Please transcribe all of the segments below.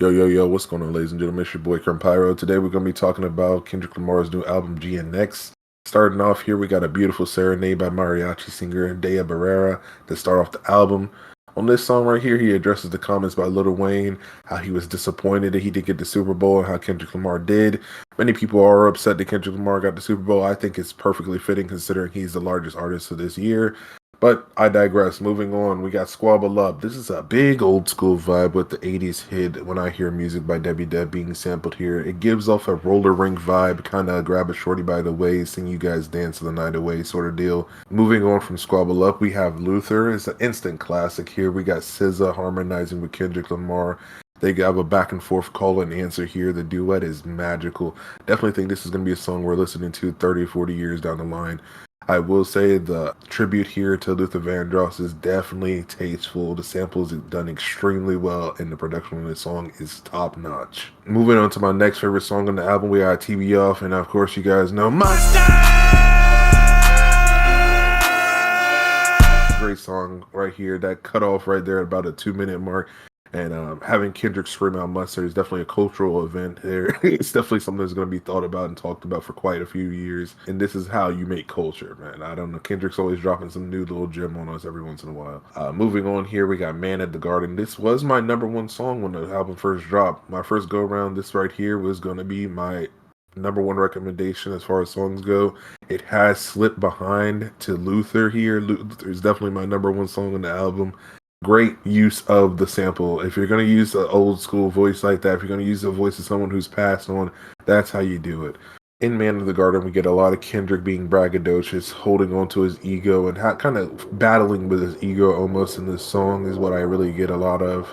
Yo, yo, yo, what's going on, ladies and gentlemen? It's your boy Crimpyro. Today we're going to be talking about Kendrick Lamar's new album, GNX. Starting off here, we got a beautiful serenade by mariachi singer Dea Barrera to start off the album. On this song right here, he addresses the comments by Lil Wayne, how he was disappointed that he didn't get the Super Bowl and how Kendrick Lamar did. Many people are upset that Kendrick Lamar got the Super Bowl. I think it's perfectly fitting considering he's the largest artist of this year. But I digress. Moving on, we got Squabble Up. This is a big old school vibe with the 80s hit When I Hear Music by Debbie Deb being sampled here. It gives off a roller rink vibe, kind of grab a shorty by the waist, sing you guys dance the night away sort of deal. Moving on from Squabble Up, we have Luther. It's an instant classic here. We got SZA harmonizing with Kendrick Lamar. They have a back and forth call and answer here. The duet is magical. Definitely think this is going to be a song we're listening to 30, 40 years down the line. I will say the tribute here to Luther Vandross is definitely tasteful. The samples is done extremely well, and the production on this song is top notch. Moving on to my next favorite song on the album, we got TV Off, and of course, you guys know Monster. Great song right here. That cut off right there at about a 2-minute mark. And having Kendrick scream out mustard is definitely a cultural event there. It's definitely something that's going to be thought about and talked about for quite a few years. And this is how you make culture, man. I don't know. Kendrick's always dropping some new little gem on us every once in a while. Moving on here, we got Man at the Garden. This was my number one song when the album first dropped. My first go around, this right here was going to be my number one recommendation as far as songs go. It has slipped behind to Luther here. Luther is definitely my number one song on the album. Great use of the sample. If you're going to use an old school voice like that, if you're going to use the voice of someone who's passed on, that's how you do it. In Man of the Garden, we get a lot of Kendrick being braggadocious, holding on to his ego, and kind of battling with his ego almost in this song is what I really get a lot of.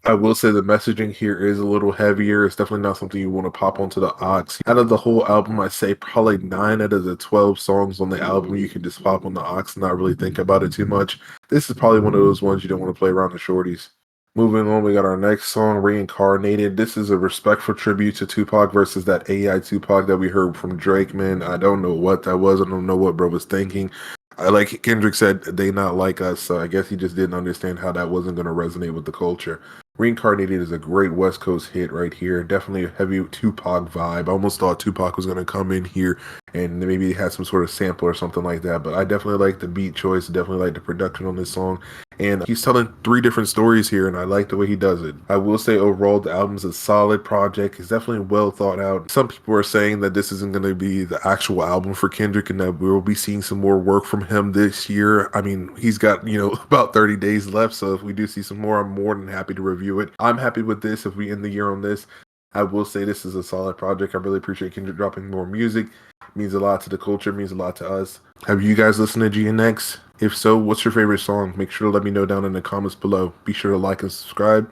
I will say the messaging here is a little heavier. It's definitely not something you want to pop onto the aux. Out of the whole album, I say probably 9 out of the 12 songs on the album you can just pop on the aux and not really think about it too much. This is probably one of those ones you don't want to play around the shorties. Moving on, we got our next song, Reincarnated. This is a respectful tribute to Tupac versus that AI Tupac that we heard from Drake, man. I don't know what that was. I don't know what bro was thinking. Like Kendrick said, they not like us, so I guess he just didn't understand how that wasn't going to resonate with the culture. Reincarnated is a great West Coast hit right here. Definitely a heavy Tupac vibe. I almost thought Tupac was going to come in here and maybe had some sort of sample or something like that, but I definitely like the beat choice, definitely like the production on this song. And he's telling 3 different stories here, and I like the way he does it. I will say overall, the album's a solid project. It's definitely well thought out. Some people are saying that this isn't going to be the actual album for Kendrick and that we'll be seeing some more work from him this year. I mean, he's got, about 30 days left, so if we do see some more, I'm more than happy to review it. I'm happy with this if we end the year on this. I will say this is a solid project. I really appreciate Kendrick dropping more music. It means a lot to the culture, means a lot to us. Have you guys listened to GNX? If so, what's your favorite song? Make sure to let me know down in the comments below. Be sure to like and subscribe.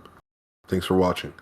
Thanks for watching.